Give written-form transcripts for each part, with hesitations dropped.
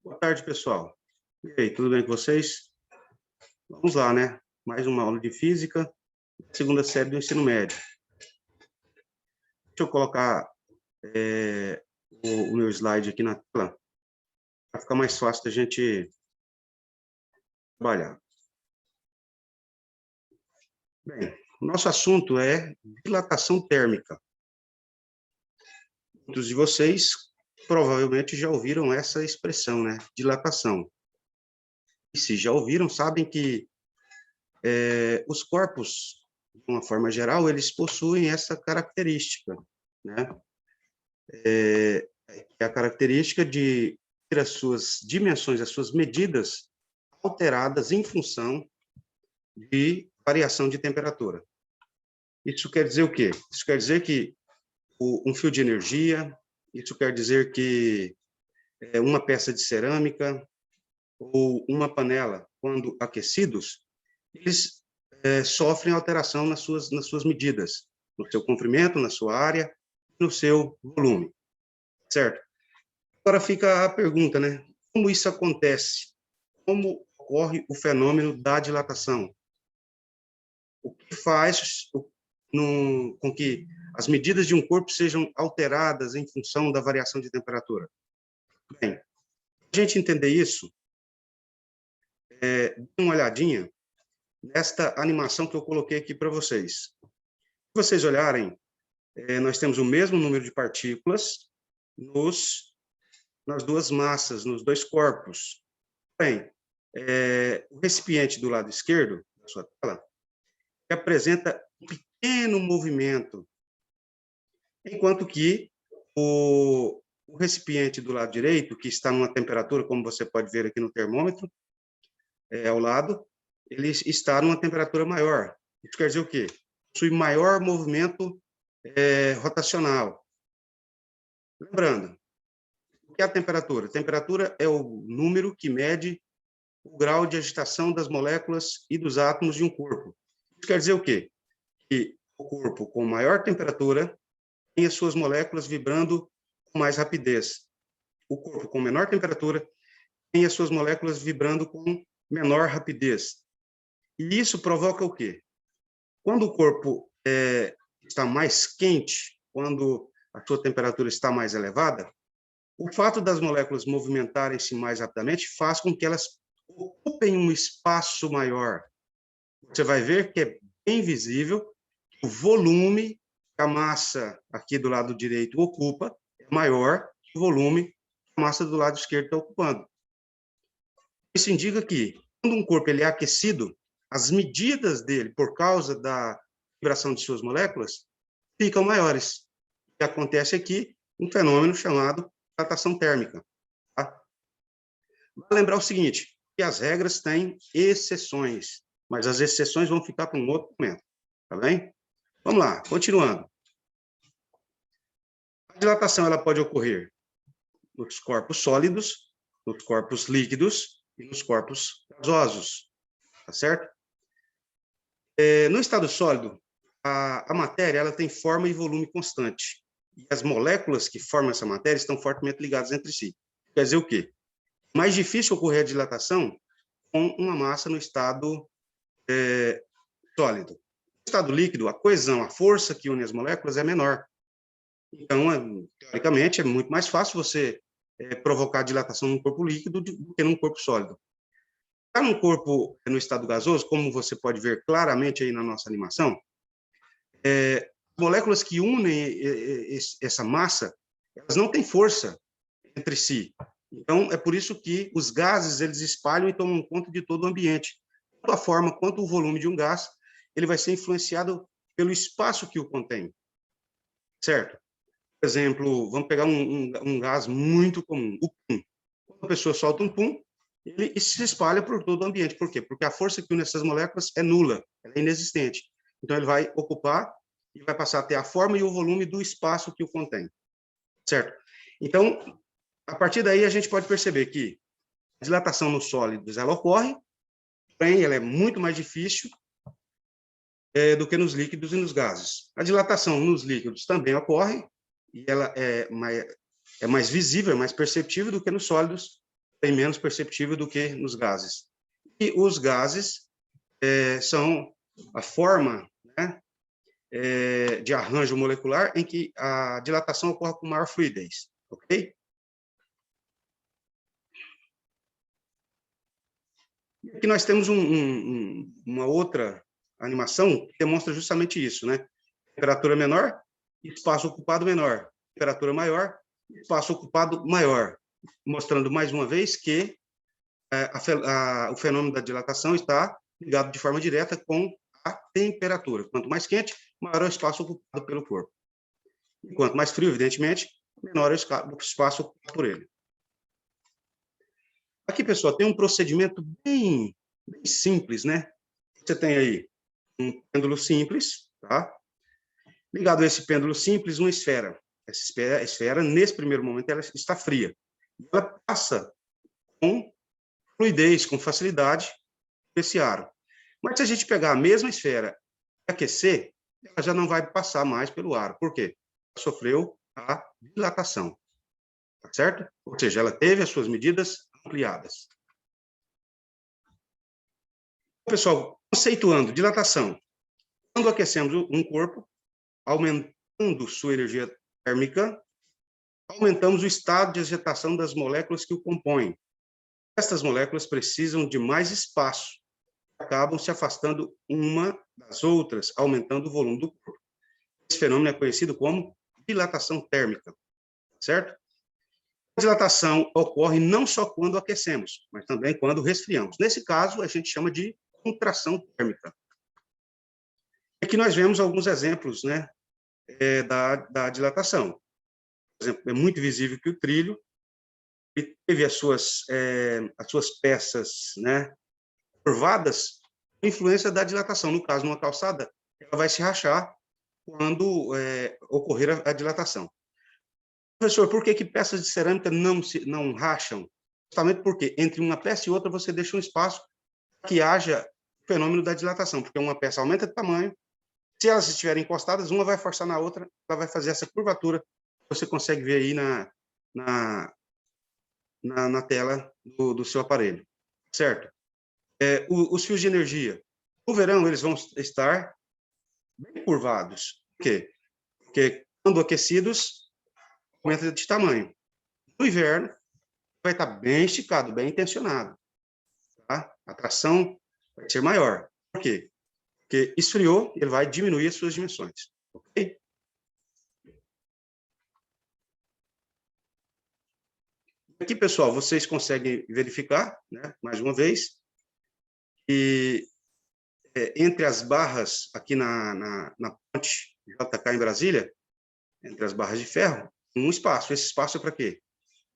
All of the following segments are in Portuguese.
Boa tarde, pessoal. E aí, tudo bem com vocês? Vamos lá, né? Mais uma aula de física, segunda série do ensino médio. Deixa eu colocar o meu slide aqui na tela, para ficar mais fácil da gente trabalhar. Bem, o nosso assunto é dilatação térmica. Muitos de vocês provavelmente já ouviram essa expressão, né? Dilatação. E se já ouviram, sabem que os corpos, de uma forma geral, eles possuem essa característica, né? É a característica de ter as suas dimensões, as suas medidas alteradas em função de variação de temperatura. Isso quer dizer o quê? Isso quer dizer que um fio de energia, isso quer dizer que uma peça de cerâmica ou uma panela, quando aquecidos, eles sofrem alteração nas suas medidas, no seu comprimento, na sua área, no seu volume, certo? Agora fica a pergunta, né? Como isso acontece? Como ocorre o fenômeno da dilatação? O que faz com que as medidas de um corpo sejam alteradas em função da variação de temperatura? Bem, para a gente entender isso, dê uma olhadinha nesta animação que eu coloquei aqui para vocês. Se vocês olharem, nós temos o mesmo número de partículas nas duas massas, nos dois corpos. Bem, o recipiente do lado esquerdo da sua tela apresenta um pequeno movimento, enquanto que o recipiente do lado direito, que está numa temperatura, como você pode ver aqui no termômetro, ao lado, ele está numa temperatura maior. Isso quer dizer o quê? Possui maior movimento rotacional. Lembrando, o que é a temperatura? A temperatura é o número que mede o grau de agitação das moléculas e dos átomos de um corpo. Isso quer dizer o quê? Que o corpo com maior temperatura tem as suas moléculas vibrando com mais rapidez. O corpo com menor temperatura tem as suas moléculas vibrando com menor rapidez. E isso provoca o quê? Quando o corpo está mais quente, quando a sua temperatura está mais elevada, o fato das moléculas movimentarem-se mais rapidamente faz com que elas ocupem um espaço maior. Você vai ver que é bem visível que o volume que a massa aqui do lado direito ocupa é maior que o volume que a massa do lado esquerdo está ocupando. Isso indica que, quando um corpo ele é aquecido, as medidas dele, por causa da vibração de suas moléculas, ficam maiores. O que acontece aqui, um fenômeno chamado dilatação térmica. Tá? Vale lembrar o seguinte, que as regras têm exceções, mas as exceções vão ficar para um outro momento, tá bem? Vamos lá, continuando. A dilatação ela pode ocorrer nos corpos sólidos, nos corpos líquidos e nos corpos gasosos, tá certo? No estado sólido, a matéria ela tem forma e volume constante. E as moléculas que formam essa matéria estão fortemente ligadas entre si. Quer dizer o quê? Mais difícil ocorrer a dilatação com uma massa no estado sólido. No estado líquido, a coesão, a força que une as moléculas é menor. Então, teoricamente, é muito mais fácil você provocar dilatação num corpo líquido do que num corpo sólido. Está num corpo no estado gasoso, como você pode ver claramente aí na nossa animação, moléculas que unem essa massa, elas não têm força entre si. Então, é por isso que os gases, eles espalham e tomam conta de todo o ambiente. Tanto a forma quanto o volume de um gás, ele vai ser influenciado pelo espaço que o contém. Certo? Por exemplo, vamos pegar um gás muito comum, o pum. Quando a pessoa solta um pum, ele se espalha por todo o ambiente. Por quê? Porque a força que une essas moléculas é nula, ela é inexistente. Então, ele vai ocupar e vai passar a ter a forma e o volume do espaço que o contém. Certo? Então, a partir daí, a gente pode perceber que a dilatação nos sólidos ela ocorre, porém, ela é muito mais difícil do que nos líquidos e nos gases. A dilatação nos líquidos também ocorre, e ela é mais visível, é mais perceptível do que nos sólidos, bem menos perceptível do que nos gases. E os gases são a forma, né, de arranjo molecular em que a dilatação ocorre com maior fluidez, ok? E aqui nós temos uma outra animação que demonstra justamente isso, né? Temperatura menor, espaço ocupado menor. Temperatura maior, espaço ocupado maior. Mostrando mais uma vez que o fenômeno da dilatação está ligado de forma direta com a temperatura. Quanto mais quente, maior é o espaço ocupado pelo corpo. E quanto mais frio, evidentemente, menor é o espaço ocupado por ele. Aqui, pessoal, tem um procedimento bem simples, né? Você tem aí um pêndulo simples, tá? Ligado a esse pêndulo simples, uma esfera. Essa esfera, nesse primeiro momento, ela está fria. Ela passa com fluidez, com facilidade, por esse aro. Mas se a gente pegar a mesma esfera e aquecer, ela já não vai passar mais pelo aro. Por quê? Ela sofreu a dilatação, tá certo? Ou seja, ela teve as suas medidas ampliadas. Pessoal, conceituando dilatação. Quando aquecemos um corpo, aumentando sua energia térmica, aumentamos o estado de agitação das moléculas que o compõem. Estas moléculas precisam de mais espaço, acabam se afastando uma das outras, aumentando o volume do corpo. Esse fenômeno é conhecido como dilatação térmica, certo? A dilatação ocorre não só quando aquecemos, mas também quando resfriamos. Nesse caso, a gente chama de contração térmica. Aqui nós vemos alguns exemplos, né, da dilatação. Por exemplo, é muito visível que o trilho ele teve as suas peças, né, curvadas, influência da dilatação. No caso, numa calçada, ela vai se rachar quando ocorrer a dilatação. Professor, por que peças de cerâmica não racham? Justamente porque entre uma peça e outra você deixa um espaço que haja o fenômeno da dilatação, porque uma peça aumenta de tamanho, se elas estiverem encostadas, uma vai forçar na outra, ela vai fazer essa curvatura que você consegue ver aí na tela do seu aparelho, certo? Os fios de energia. No verão, eles vão estar bem curvados. Por quê? Porque quando aquecidos, aumenta de tamanho. No inverno, vai estar bem esticado, bem tensionado. Tá? A tração vai ser maior. Por quê? Porque esfriou, ele vai diminuir as suas dimensões. Ok? Aqui, pessoal, vocês conseguem verificar, né, mais uma vez, que entre as barras aqui na ponte JK em Brasília, entre as barras de ferro, um espaço. Esse espaço é para quê?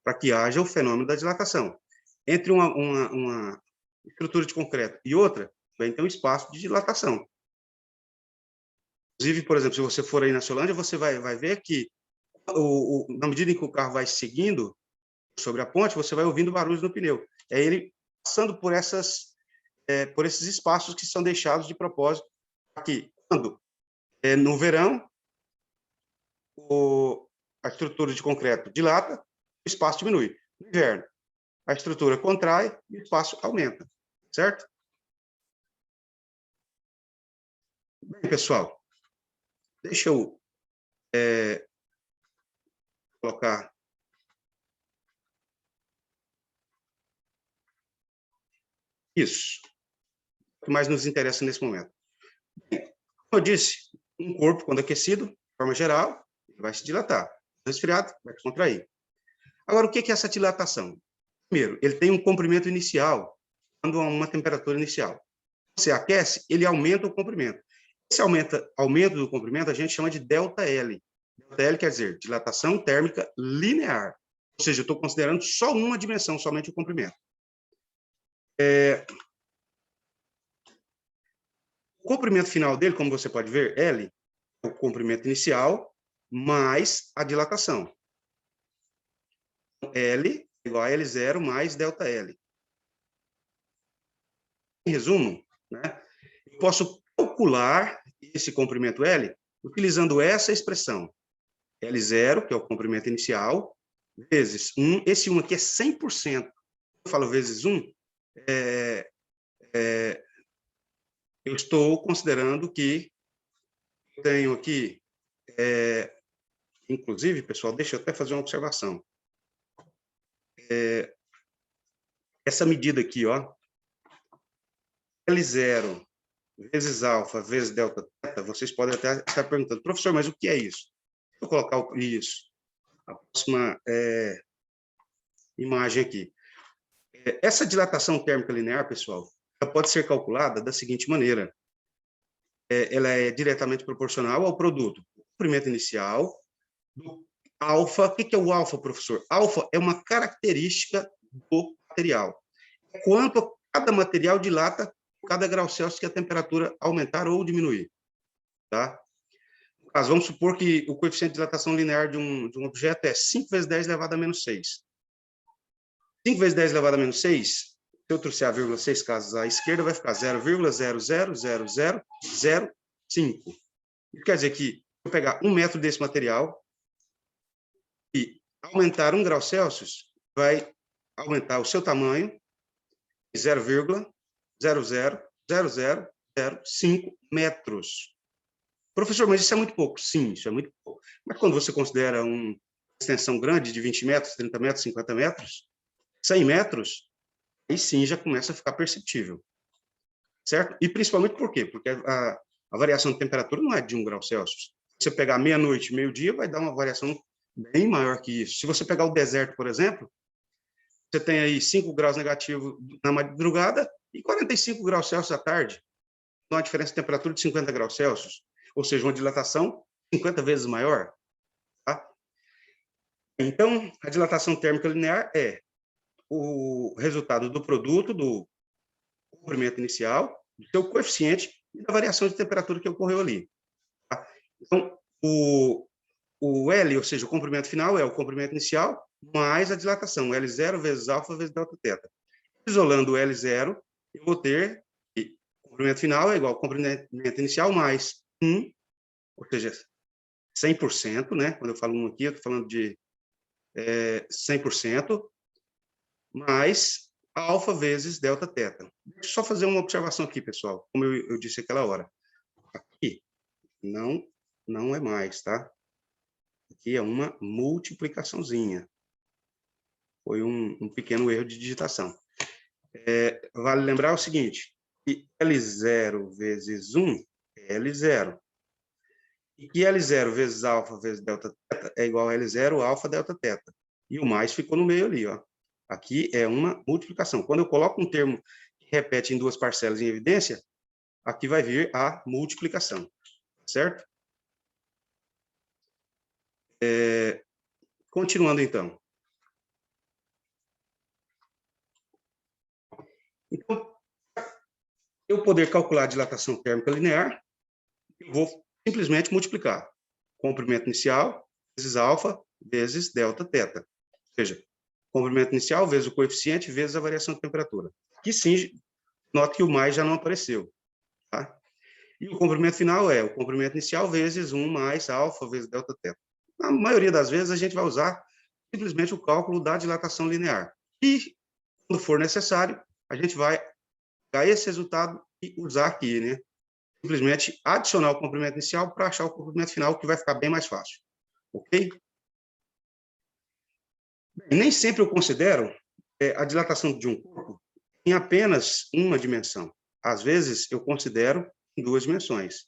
Para que haja o fenômeno da dilatação. Entre uma estrutura de concreto e outra, vai ter um espaço de dilatação. Inclusive, por exemplo, se você for aí na Solândia, você vai ver que, na medida em que o carro vai seguindo sobre a ponte, você vai ouvindo barulhos no pneu. É ele passando por esses espaços que são deixados de propósito aqui. Quando, no verão, a estrutura de concreto dilata, o espaço diminui. No inverno, a estrutura contrai e o espaço aumenta, certo? Bem, pessoal, deixa eu colocar isso, o que mais nos interessa nesse momento. Bem, como eu disse, um corpo, quando aquecido, de forma geral, ele vai se dilatar. Resfriado, vai se contrair. Agora, o que é essa dilatação? Primeiro, ele tem um comprimento inicial, quando há uma temperatura inicial. Você aquece, ele aumenta o comprimento. Esse aumento do comprimento a gente chama de ΔL. ΔL quer dizer dilatação térmica linear. Ou seja, eu estou considerando só uma dimensão, somente o comprimento. O comprimento final dele, como você pode ver, L, é o comprimento inicial mais a dilatação. L igual a L0 mais ΔL. Em resumo, né, eu posso calcular esse comprimento L utilizando essa expressão. L0, que é o comprimento inicial, vezes 1. Esse 1 aqui é 100% eu falo vezes 1, eu estou considerando que eu tenho aqui, inclusive, pessoal, deixa eu até fazer uma observação. Essa medida aqui, ó, L0 vezes alfa vezes delta teta, vocês podem até estar perguntando, professor, mas o que é isso? Vou colocar isso. A próxima imagem aqui. Essa dilatação térmica linear, pessoal, ela pode ser calculada da seguinte maneira. Ela é diretamente proporcional ao produto do comprimento inicial do alfa. O que é o alfa, professor? Alfa é uma característica do material. É quanto cada material dilata cada grau Celsius que a temperatura aumentar ou diminuir. Tá? No caso, vamos supor que o coeficiente de dilatação linear de um objeto é 5 vezes 10 elevado a menos 6. 5 vezes 10 elevado a menos 6, se eu trouxer a vírgula 6 casas à esquerda, vai ficar 0,000005. Isso quer dizer que, se eu pegar 1 metro desse material e aumentar 1 grau Celsius, vai aumentar o seu tamanho em 0,000005 metros. Professor, mas isso é muito pouco. Sim, isso é muito pouco. Mas quando você considera uma extensão grande de 20 metros, 30 metros, 50 metros, 100 metros, aí sim já começa a ficar perceptível. Certo? E principalmente por quê? Porque a variação de temperatura não é de 1 grau Celsius. Se você pegar meia-noite, meio-dia, vai dar uma variação bem maior que isso. Se você pegar o deserto, por exemplo, você tem aí 5 graus negativos na madrugada e 45 graus Celsius à tarde. Então, uma diferença de temperatura de 50 graus Celsius. Ou seja, uma dilatação 50 vezes maior. Tá? Então, a dilatação térmica linear é o resultado do produto do comprimento inicial, do seu coeficiente e da variação de temperatura que ocorreu ali. Tá? Então, o L, ou seja, o comprimento final, é o comprimento inicial mais a dilatação, L0 vezes alfa vezes delta teta. Isolando o L0, eu vou ter que o comprimento final é igual ao comprimento inicial mais 1, ou seja, 100%, né? Quando eu falo 1 aqui, eu estou falando de 100%, mais alfa vezes delta teta. Deixa eu só fazer uma observação aqui, pessoal, como eu disse aquela hora. Aqui não é mais, tá? Aqui é uma multiplicaçãozinha. Foi um pequeno erro de digitação. Vale lembrar o seguinte, que L0 vezes 1 é L0. E que L0 vezes alfa vezes delta teta é igual a L0 alfa delta teta. E o mais ficou no meio ali, ó. Aqui é uma multiplicação. Quando eu coloco um termo que repete em duas parcelas em evidência, aqui vai vir a multiplicação, certo? Continuando, então. Então, eu poder calcular a dilatação térmica linear, eu vou simplesmente multiplicar comprimento inicial vezes alfa vezes delta teta. Ou seja, comprimento inicial vezes o coeficiente vezes a variação de temperatura. Aqui sim, note que o mais já não apareceu. Tá? E o comprimento final é o comprimento inicial vezes 1 mais alfa vezes delta teta. Na maioria das vezes, a gente vai usar simplesmente o cálculo da dilatação linear. E, quando for necessário, a gente vai pegar esse resultado e usar aqui, né? Simplesmente adicionar o comprimento inicial para achar o comprimento final, que vai ficar bem mais fácil. Ok? Bem, nem sempre eu considero a dilatação de um corpo em apenas uma dimensão. Às vezes, eu considero em duas dimensões.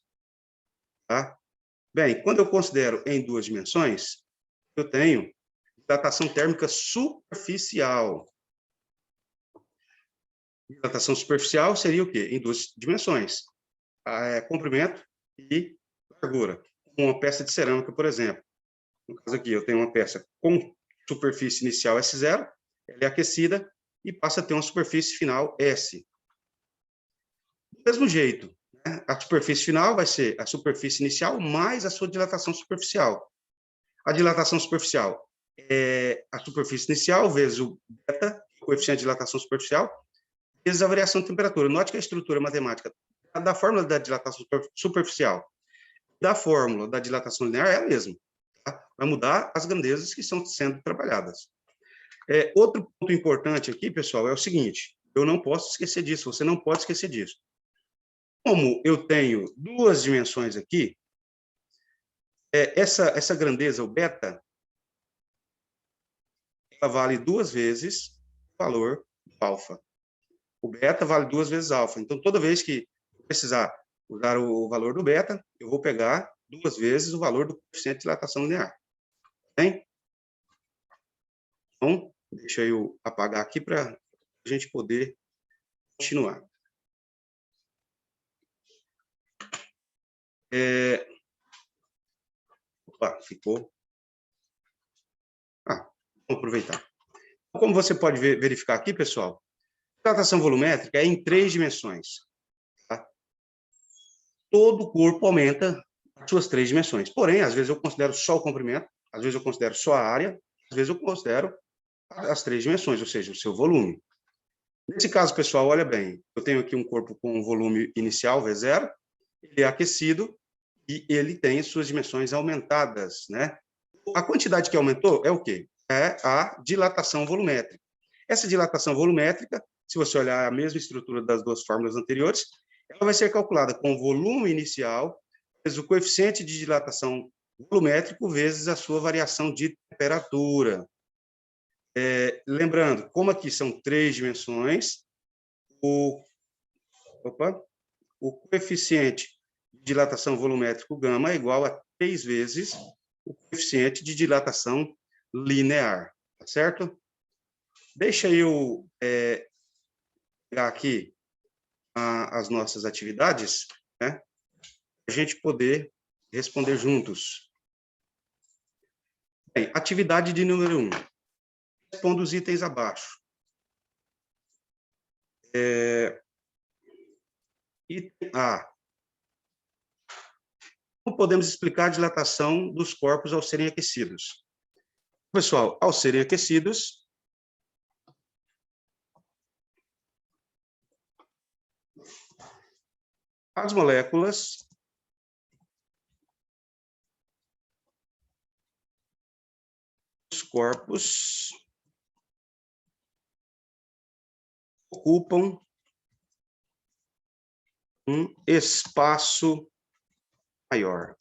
Tá? Bem, quando eu considero em duas dimensões, eu tenho dilatação térmica superficial. Dilatação superficial seria o quê? Em duas dimensões. Comprimento e largura. Uma peça de cerâmica, por exemplo. No caso aqui, eu tenho uma peça com superfície inicial S0, ela é aquecida e passa a ter uma superfície final S. Do mesmo jeito, né? A superfície final vai ser a superfície inicial mais a sua dilatação superficial. A dilatação superficial é a superfície inicial vezes o beta, o coeficiente de dilatação superficial, vezes a variação de temperatura. Note que a estrutura matemática da fórmula da dilatação superficial, da fórmula da dilatação linear é a mesma. Tá? Vai mudar as grandezas que estão sendo trabalhadas. Outro ponto importante aqui, pessoal, é o seguinte, eu não posso esquecer disso, você não pode esquecer disso. Como eu tenho duas dimensões aqui, essa grandeza, o beta, ela vale 2 vezes o valor do alfa. O beta vale 2 vezes alfa. Então, toda vez que eu precisar usar o valor do beta, eu vou pegar 2 vezes o valor do coeficiente de dilatação linear. Bem? Então, deixa eu apagar aqui para a gente poder continuar. Opa, ficou. Vamos aproveitar. Como você pode verificar aqui, pessoal, a dilatação volumétrica é em 3 dimensões. Tá? Todo o corpo aumenta as suas 3 dimensões. Porém, às vezes eu considero só o comprimento, às vezes eu considero só a área, às vezes eu considero as 3 dimensões, ou seja, o seu volume. Nesse caso, pessoal, olha bem, eu tenho aqui um corpo com um volume inicial, V0, ele é aquecido e ele tem suas dimensões aumentadas, né? A quantidade que aumentou é o quê? É a dilatação volumétrica. Essa dilatação volumétrica, se você olhar a mesma estrutura das 2 fórmulas anteriores, ela vai ser calculada com o volume inicial vezes o coeficiente de dilatação volumétrico vezes a sua variação de temperatura. Lembrando, como aqui são 3 dimensões, o coeficiente de dilatação volumétrico gama é igual a 3 vezes o coeficiente de dilatação linear, tá certo? Deixa eu pegar aqui as nossas atividades, né? Para a gente poder responder juntos. Bem, atividade de número 1. Responda os itens abaixo. Item A. Como podemos explicar a dilatação dos corpos ao serem aquecidos? Pessoal, ao serem aquecidos, as moléculas dos corpos ocupam um espaço maior.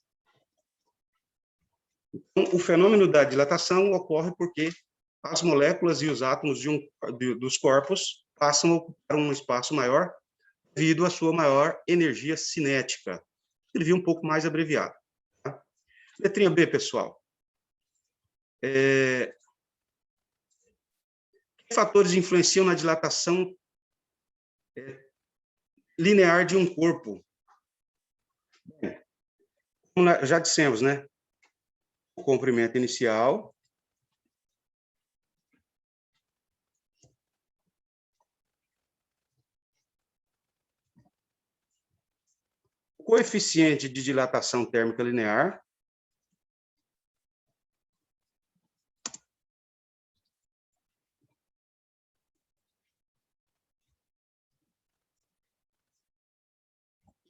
Então, o fenômeno da dilatação ocorre porque as moléculas e os átomos dos corpos passam a ocupar um espaço maior devido à sua maior energia cinética. Escrevi um pouco mais abreviado. Tá? Letrinha B, pessoal. Que fatores influenciam na dilatação linear de um corpo? Como já dissemos, né? O comprimento inicial, o coeficiente de dilatação térmica linear,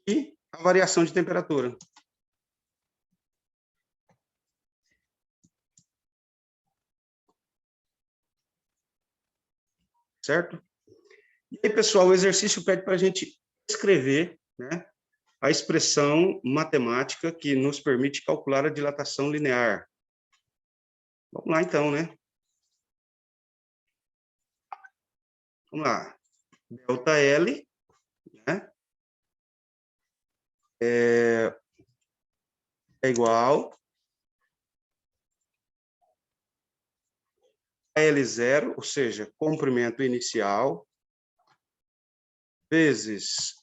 e a variação de temperatura. Certo? E aí, pessoal, o exercício pede para a gente escrever, né, a expressão matemática que nos permite calcular a dilatação linear. Vamos lá, então, né? Vamos lá. Delta L, né, é igual a L0, ou seja, comprimento inicial, vezes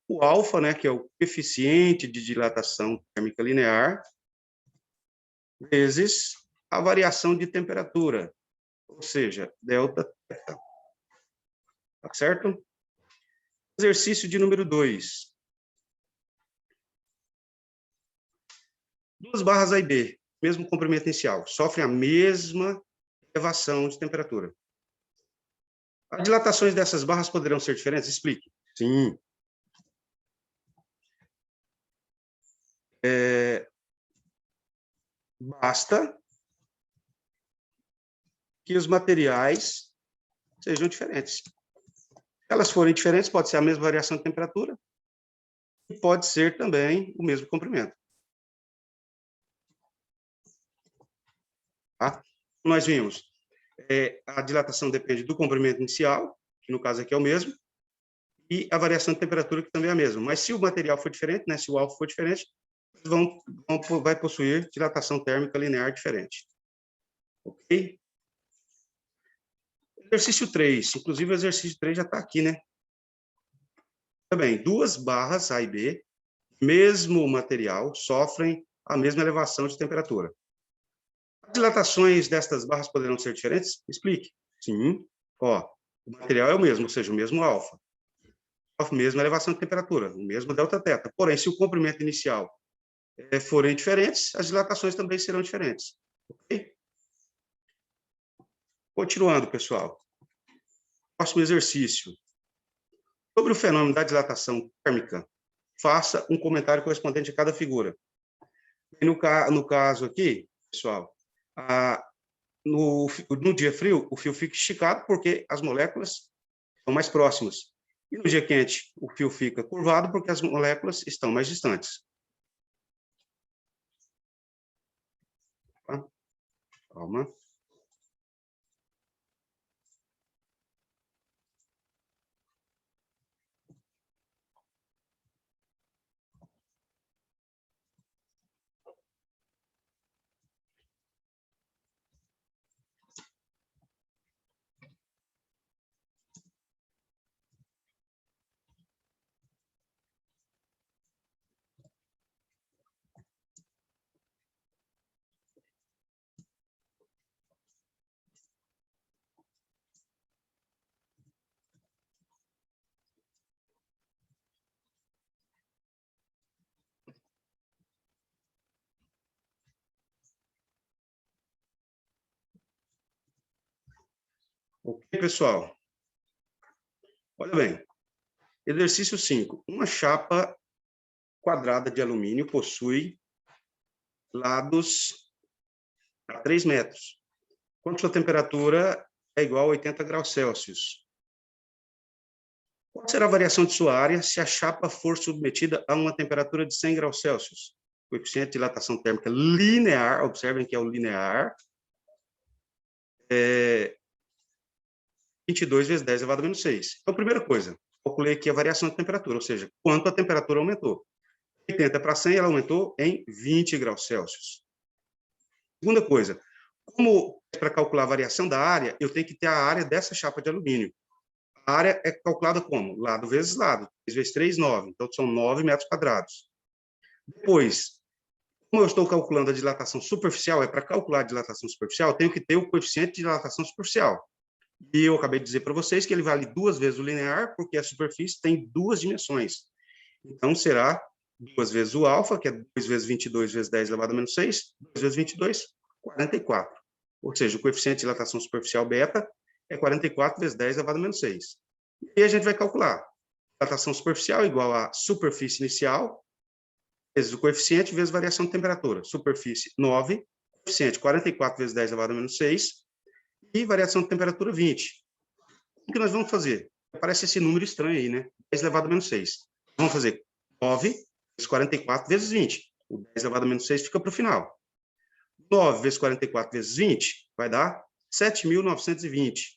o alfa, né, que é o coeficiente de dilatação térmica linear, vezes a variação de temperatura, ou seja, delta θ. Tá certo? Exercício de número 2. 2 barras A e B, mesmo comprimento inicial, sofrem a mesma elevação de temperatura. As dilatações dessas barras poderão ser diferentes? Explique. Sim. Basta que os materiais sejam diferentes. Se elas forem diferentes, pode ser a mesma variação de temperatura e pode ser também o mesmo comprimento. Tá? Nós vimos, a dilatação depende do comprimento inicial, que no caso aqui é o mesmo, e a variação de temperatura, que também é a mesma. Mas se o material for diferente, né, se o alfa for diferente, vai possuir dilatação térmica linear diferente. Ok? Exercício 3. Inclusive, o exercício 3 já está aqui, né? Também, duas barras A e B, mesmo material, sofrem a mesma elevação de temperatura. As dilatações destas barras poderão ser diferentes? Explique. Sim. Ó, o material é o mesmo, ou seja, o mesmo alfa. A mesma elevação de temperatura, o mesmo delta-teta. Porém, se o comprimento inicial forem diferentes, as dilatações também serão diferentes. Ok? Continuando, pessoal. Próximo exercício. Sobre o fenômeno da dilatação térmica, faça um comentário correspondente a cada figura. E no caso aqui, pessoal, no dia frio, o fio fica esticado porque as moléculas são mais próximas. E no dia quente, o fio fica curvado porque as moléculas estão mais distantes. Tá? Calma. Ok, pessoal? Olha bem. Exercício 5. Uma chapa quadrada de alumínio possui lados a 3 metros, quando sua temperatura é igual a 80 graus Celsius. Qual será a variação de sua área se a chapa for submetida a uma temperatura de 100 graus Celsius? Coeficiente de dilatação térmica linear, observem que é o linear, 22 vezes 10 elevado a menos 6. Então, primeira coisa, calculei aqui a variação de temperatura, ou seja, quanto a temperatura aumentou. 80 para 100, ela aumentou em 20 graus Celsius. Segunda coisa, como para calcular a variação da área, eu tenho que ter a área dessa chapa de alumínio. A área é calculada como? Lado vezes lado. 3 vezes 3, 9. Então, são 9 metros quadrados. Depois, como eu estou calculando a dilatação superficial, para calcular a dilatação superficial, eu tenho que ter o coeficiente de dilatação superficial. E eu acabei de dizer para vocês que ele vale 2 vezes o linear, porque a superfície tem 2 dimensões. Então, será 2 vezes o alfa, que é 2 vezes 22 vezes 10 elevado a menos 6, 2 vezes 22, 44. Ou seja, o coeficiente de dilatação superficial beta é 44 vezes 10 elevado a menos 6. E a gente vai calcular. Dilatação superficial igual a superfície inicial, vezes o coeficiente, vezes variação de temperatura. Superfície 9, coeficiente 44 vezes 10 elevado a menos 6, e variação de temperatura 20. O que nós vamos fazer? Aparece esse número estranho aí, né? 10 elevado a menos 6. Vamos fazer 9 vezes 44 vezes 20. O 10 elevado a menos 6 fica para o final. 9 vezes 44 vezes 20 vai dar 7.920.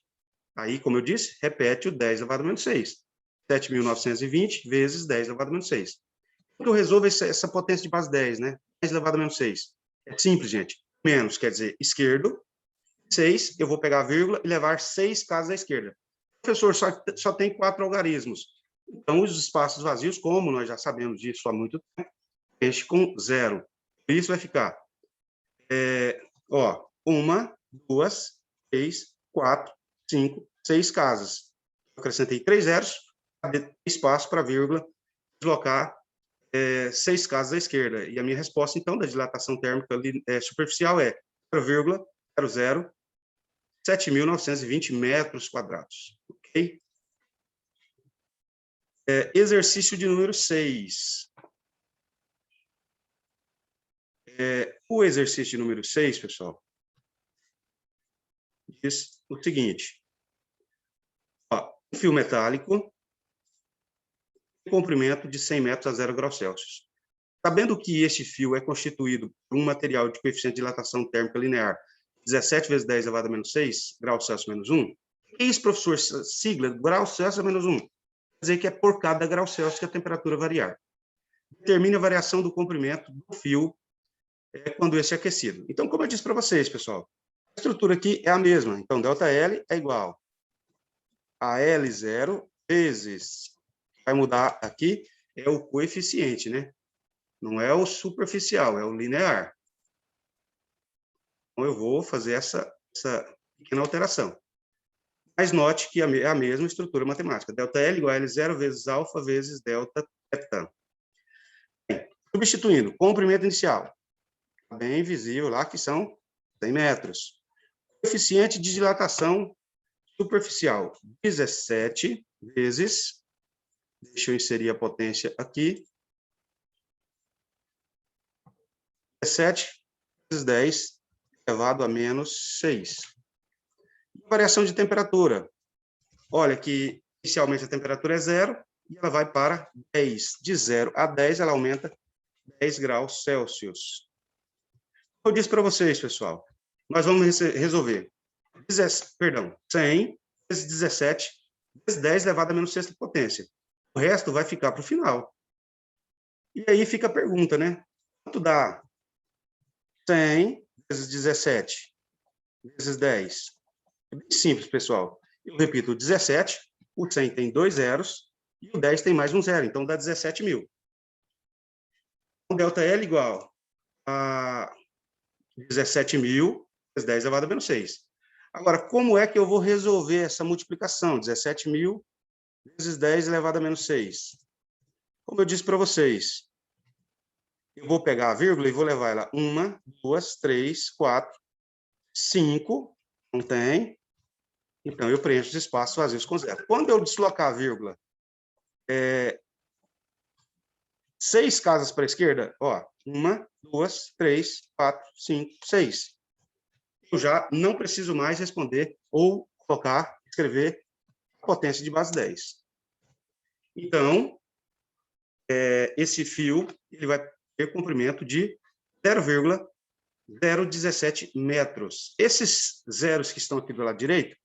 Aí, como eu disse, repete o 10 elevado a menos 6. 7.920 vezes 10 elevado a menos 6. Como eu resolvo essa potência de base 10, né? 10 elevado a menos 6. É simples, gente. Menos quer dizer esquerdo. 6, eu vou pegar a vírgula e levar 6 casas à esquerda. Professor, só tem 4 algarismos. Então, os espaços vazios, como nós já sabemos disso há muito tempo, enche com 0. Isso vai ficar, 1, 2, 3, 4, 5, 6 casas. Acrescentei 3 zeros, espaço para a vírgula, deslocar 6 casas à esquerda. E a minha resposta, então, da dilatação térmica superficial é 0,00 7.920 metros quadrados. Ok? Exercício de número 6. O exercício de número 6, pessoal, diz o seguinte: ó, um fio metálico, comprimento de 100 metros a 0 graus Celsius. Sabendo que este fio é constituído por um material de coeficiente de dilatação térmica linear 17 vezes 10 elevado a menos 6 graus Celsius menos 1, o que é isso, professor? Sigla, graus Celsius menos 1. Quer dizer que é por cada grau Celsius que a temperatura variar. Determine a variação do comprimento do fio quando esse é aquecido. Então, como eu disse para vocês, pessoal, a estrutura aqui é a mesma. Então, ΔL é igual a L0 vezes, vai mudar aqui, é o coeficiente, né? Não é o superficial, é o linear. Então, eu vou fazer essa pequena alteração. Mas note que é a mesma estrutura matemática. ΔL igual a L0 vezes alfa vezes delta teta. Bem, substituindo, comprimento inicial. Bem visível lá que são 100 metros. Coeficiente de dilatação superficial, 17 vezes, deixa eu inserir a potência aqui, 17 vezes 10 elevado a menos 6. Variação de temperatura. Olha que inicialmente a temperatura é 0 e ela vai para 10. De 0 a 10 ela aumenta 10 graus Celsius. Eu disse para vocês, pessoal, nós vamos resolver 100 vezes 17 vezes 10 elevado a menos sexta potência. O resto vai ficar para o final. E aí fica a pergunta, né? Quanto dá 100 vezes 17 vezes 10? É bem simples, pessoal. Eu repito, o 17, o 100 tem 2 zeros e o 10 tem mais um zero, então dá 17.000. Então, ΔL igual a 17.000 vezes 10 elevado a menos 6. Agora, como é que eu vou resolver essa multiplicação? 17.000 vezes 10 elevado a menos 6. Como eu disse para vocês, eu vou pegar a vírgula e vou levar ela 1, 2, 3, 4, 5, não tem. Então, eu preencho os espaços vazios com zero. Quando eu deslocar a vírgula 6 casas para a esquerda, ó, 1, 2, 3, 4, 5, 6. Eu já não preciso mais responder ou colocar, escrever a potência de base 10. Então, esse fio ele vai ter comprimento de 0,017 metros. Esses zeros que estão aqui do lado direito,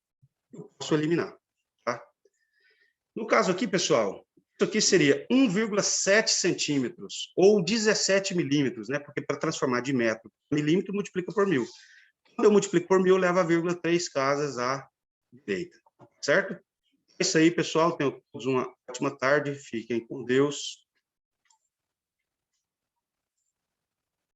eu posso eliminar. Tá? No caso aqui, pessoal, isso aqui seria 1,7 centímetros ou 17 milímetros, né? Porque para transformar de metro para milímetro, multiplica por 1000. Quando eu multiplico por 1000, leva a vírgula 3 casas à direita. Certo? É isso aí, pessoal. Tenham todos uma ótima tarde. Fiquem com Deus.